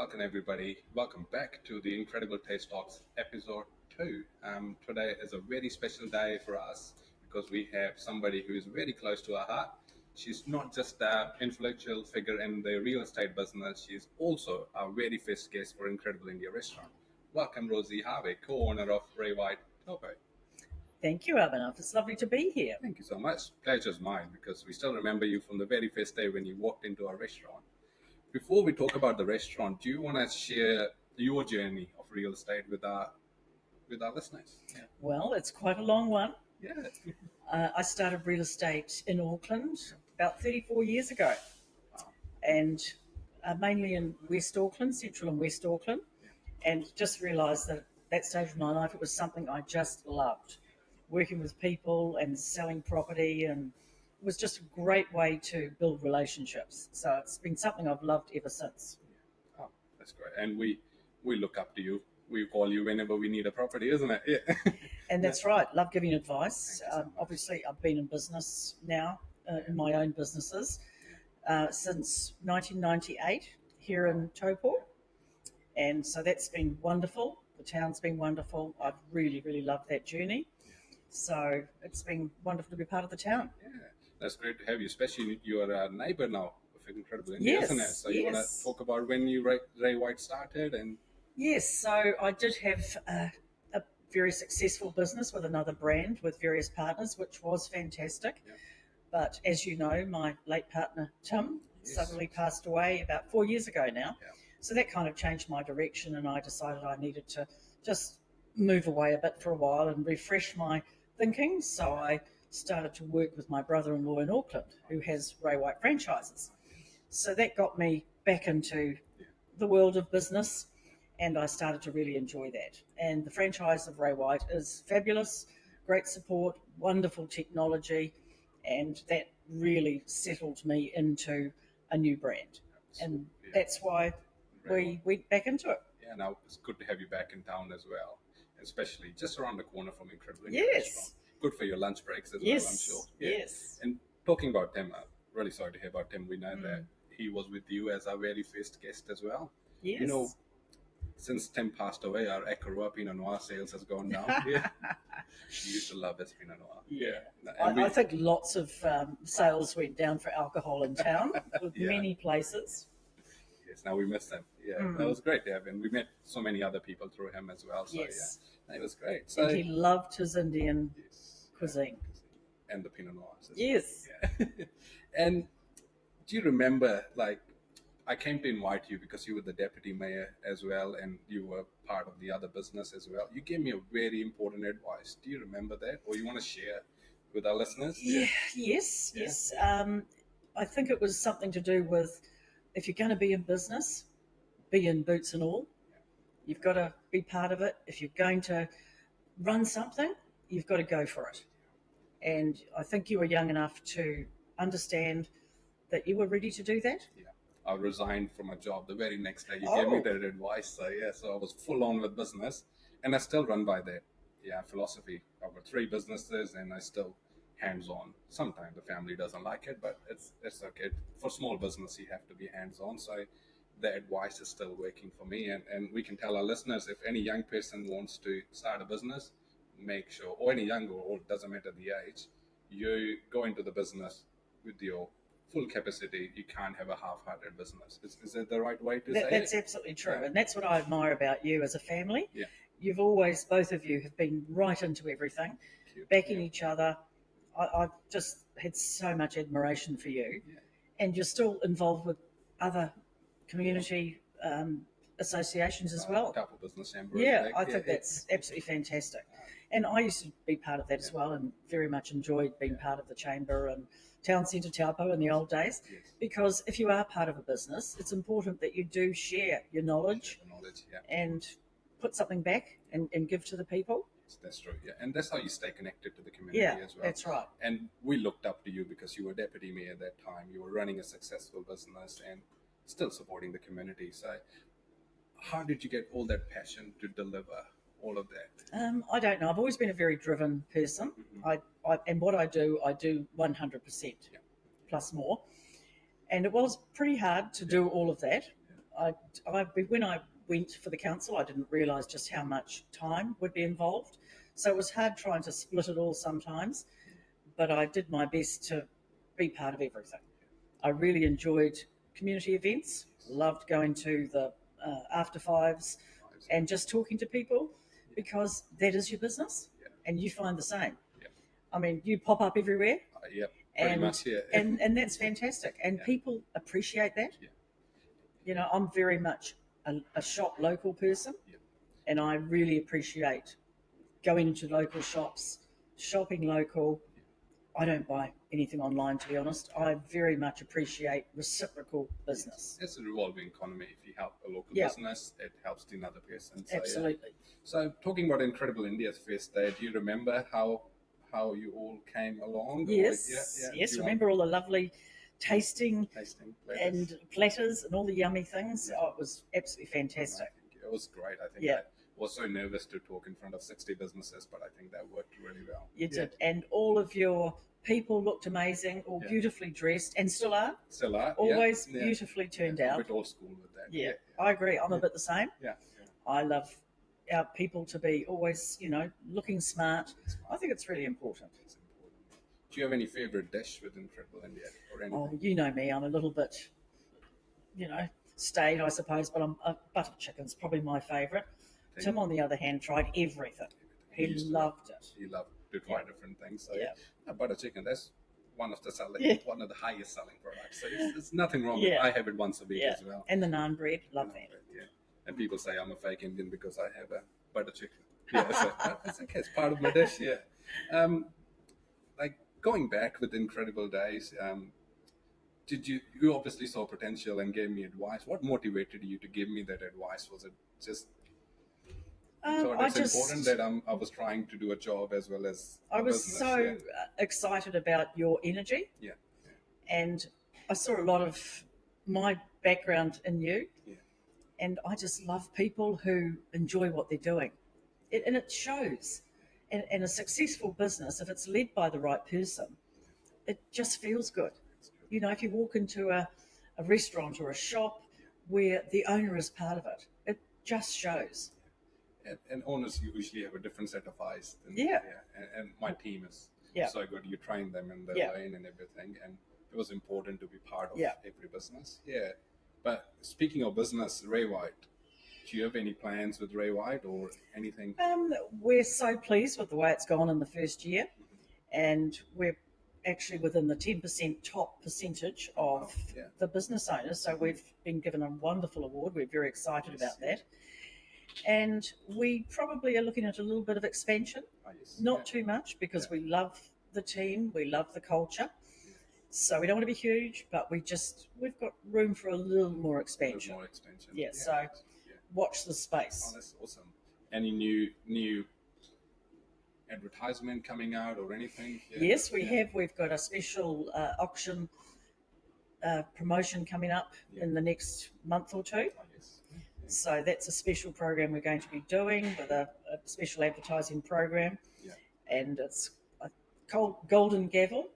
welcome everybody. Welcome back to the Incredible Taste Talks episode 2. Today is a very special day for us because we have somebody who is very close to our heart. She's not just an influential figure in the real estate business, she's also our very first guest for Incredible India Restaurant. Welcome Rosie Harvey, co-owner of Raywhite Taupo. Thank you, Abhinav. It's lovely to be here. Thank you so much. Pleasure's mine because we still remember you from the very first day when you walked into our restaurant. Before we talk about the restaurant, do you want to share your journey of real estate with our listeners? Well, it's quite a long one. Yeah. I started real estate in Auckland about 34 years ago, and mainly in West Auckland, Central and West Auckland, and just realised that at that stage of my life it was something I just loved, working with people and selling property, and it was just a great way to build relationships. So it's been something I've loved ever since. Oh, that's great. And we look up to you. We call you whenever we need a property, isn't it? Yeah. And that's right. Love giving advice. Obviously, I've been in business now, in my own businesses, since 1998 here in Taupo. And so that's been wonderful. The town's been wonderful. I've really, really loved that journey. So it's been wonderful to be part of the town. Yeah, that's great to have you, especially you're a neighbor now of Incredible India, isn't it? So you want to talk about when you Raywhite started and... Yes, so I did have a very successful business with another brand with various partners, which was fantastic. Yeah. But as you know, my late partner, Tim, suddenly passed away about 4 years ago now. Yeah. So that kind of changed my direction, and I decided I needed to just move away a bit for a while and refresh my thinking. So I started to work with my brother-in-law in Auckland, who has Raywhite franchises. So that got me back into the world of business, and I started to really enjoy that. And the franchise of Raywhite is fabulous, great support, wonderful technology, and that really settled me into a new brand. And that's why we went back into it. Yeah, now it's good to have you back in town as well, especially just around the corner from Incredible India Restaurant. Good for your lunch breaks as well, I'm sure. Yeah. Yes. And talking about Tim, I'm really sorry to hear about Tim. We know that he was with you as our very first guest as well. Yes. You know, since Tim passed away, our Ekarua Pinot Noir sales has gone down. Yeah. She used to love his Pinot Noir. Yeah. I think lots of sales went down for alcohol in town with many places. Yes, now we miss him. Yeah, that was great to have him. We met so many other people through him as well. So it was great. So, and he loved his Indian cuisine. And the Pinot Noirs. Yes. Yeah. And do you remember, like, I came to invite you because you were the deputy mayor as well, and you were part of the other business as well. You gave me a very important advice. Do you remember that, or you want to share with our listeners? Yes. I think it was something to do with, if you're going to be in business, be in boots and all. You've got to be part of it. If you're going to run something, you've got to go for it. And I think you were young enough to understand that you were ready to do that. Yeah. I resigned from a job the very next day. You gave me that advice. So I was full on with business, and I still run by that philosophy. I've got 3 businesses, and I still hands-on. Sometimes the family doesn't like it, but it's okay. For small business, you have to be hands-on. So the advice is still working for me, and we can tell our listeners, if any young person wants to start a business, make sure, or any young or old, doesn't matter the age, you go into the business with your full capacity. You can't have a half-hearted business. Is that the right way to say That's it? absolutely true. And that's what I admire about you as a family. Yeah. You've always, both of you, have been right into everything, backing each other. I've just had so much admiration for you. Yeah. And you're still involved with other community associations as well. Couple business chamber. I think that's absolutely fantastic. And I used to be part of that as well, and very much enjoyed being part of the chamber and Town Centre Taupo in the old days. Yes. Because if you are part of a business, it's important that you do share your knowledge, and put something back and give to the people. Yes, that's true. Yeah, and that's how you stay connected to the community as well. That's right. And we looked up to you because you were deputy mayor at that time. You were running a successful business and still supporting the community. So how did you get all that passion to deliver all of that? I don't know. I've always been a very driven person. And what I do 100% plus more. And it was pretty hard to do all of that. when I went for the council, I didn't realise just how much time would be involved. So it was hard trying to split it all sometimes, but I did my best to be part of everything. I really enjoyed community events, loved going to the after fives and just talking to people because that is your business and you find the same. Yeah. I mean, you pop up everywhere Yep, pretty and, much, yeah. and that's fantastic. And people appreciate that. Yeah. You know, I'm very much a shop local person Yeah. and I really appreciate going into local shops, shopping local. I don't buy anything online, to be honest. I very much appreciate reciprocal business. It's a revolving economy. If you help a local Yeah. business, it helps the another person. So, Absolutely. Yeah. So talking about Incredible India's first day, do you remember how you all came along? Yes, Or, yes. Do you Remember all the lovely tasting tasting and platters and all the yummy things? Oh, it was absolutely fantastic. It was great. I think Yeah. I was so nervous to talk in front of 60 businesses, but I think that worked really well. You did. And all of your people looked amazing, all beautifully dressed, and still are. Still are. Always beautifully turned A out. bit old school with that. Yeah, I agree. I'm a bit the same. Yeah. I love our people to be always, looking smart. I think it's really important. It's important. Do you have any favorite dish with Incredible India or anything? Oh, you know me. I'm a little bit, staid, I suppose, but butter chicken's probably my favourite. Tim, on the other hand, tried everything. He loved it. He loved to try different things. So Yeah. butter chicken, that's one of the one of the highest selling products. So it's nothing wrong. Yeah. I have it once a week as well. And the naan bread, love that. Yeah. And people say I'm a fake Indian because I have a butter chicken. Yeah, so that's okay. It's part of my dish. Yeah. Like going back with Incredible Days, did you obviously saw potential and gave me advice? What motivated you to give me that advice? Was it just so it's important that I was trying to do a job as well as I was business. so excited about your energy. Yeah. And I saw a lot of my background in you. Yeah. And I just love people who enjoy what they're doing. And it shows. And a successful business, if it's led by the right person, it just feels good. You know, if you walk into a restaurant or a shop where the owner is part of it, it just shows. And owners usually have a different set of eyes. And my team is so good. You train them in their lane and everything. And it was important to be part of every business. Yeah. But speaking of business, Raywhite, do you have any plans with Raywhite or anything? We're so pleased with the way it's gone in the first year. And we're actually within the 10% top percentage of the business owners. So we've been given a wonderful award. We're very excited about that. And we probably are looking at a little bit of expansion, not too much, because we love the team, we love the culture. So we don't want to be huge, but we've got room for a little more expansion. So watch the space. Oh, that's awesome. Any new advertisement coming out or anything? Yes, we have. We've got a special auction promotion coming up in the next month or two. So that's a special program we're going to be doing with a special advertising program. And it's a golden gavel.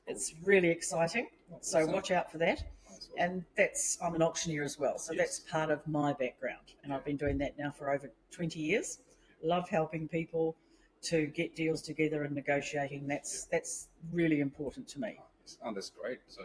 It's really exciting. So watch out for that. And I'm an auctioneer as well. So that's part of my background. And I've been doing that now for over 20 years. Love helping people to get deals together and negotiating. That's really important to me. Oh, that's great. So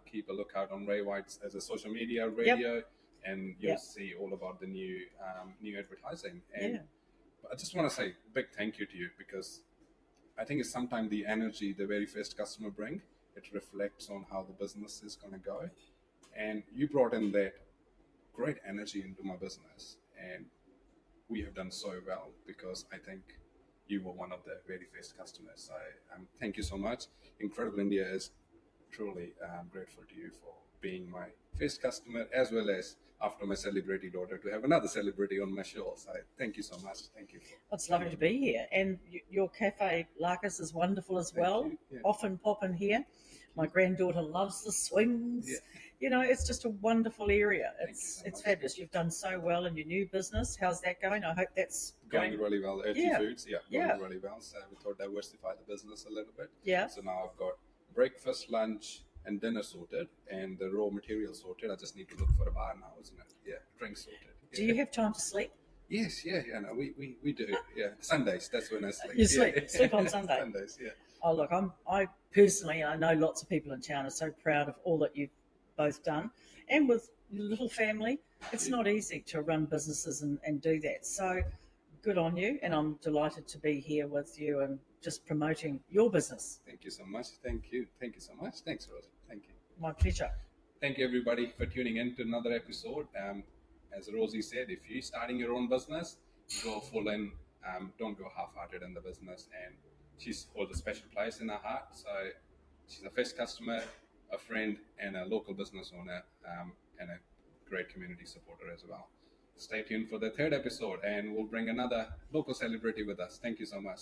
keep a lookout on Raywhite as a social media, radio, and you'll see all about the new advertising. And I just want to say a big thank you to you, because I think it's sometimes the energy the very first customer bring, it reflects on how the business is going to go. And you brought in that great energy into my business, and we have done so well because I think you were one of the very first customers. Thank you so much. Incredible India is truly grateful to you for being my first customer, as well as after my celebrity daughter to have another celebrity on my show. So thank you so much. Thank you. It's lovely to be here. And your Cafe Larkus is wonderful as well. Often pop in here. My granddaughter loves the swings. You know, it's just a wonderful area. It's fabulous. You've done so well in your new business. How's that going? I hope that's going really well. Earthy Foods, going really well. So we thought diversify the business a little bit. Yeah. So now I've got breakfast, lunch, and dinner sorted and the raw material sorted. I just need to look for a bar now, isn't it? Yeah, drinks sorted. Do Yeah. you have time to sleep? Yes, yeah, no, we do. Yeah, Sundays, that's when I sleep. You Yeah. sleep on Sunday. Sundays, yeah. Oh, look, I personally, I know lots of people in town are so proud of all that you've both done. And with your little family, it's not easy to run businesses and do that. So good on you. And I'm delighted to be here with you and just promoting your business. Thank you so much. Thank you. Thank you so much. Thanks, Rosie. Thank you. My pleasure. Thank you, everybody, for tuning in to another episode. As Rosie said, if you're starting your own business, go full in. Don't go half-hearted in the business. And she's holds a special place in our heart. So she's a first customer, a friend, and a local business owner, and a great community supporter as well. Stay tuned for the third episode, and we'll bring another local celebrity with us. Thank you so much.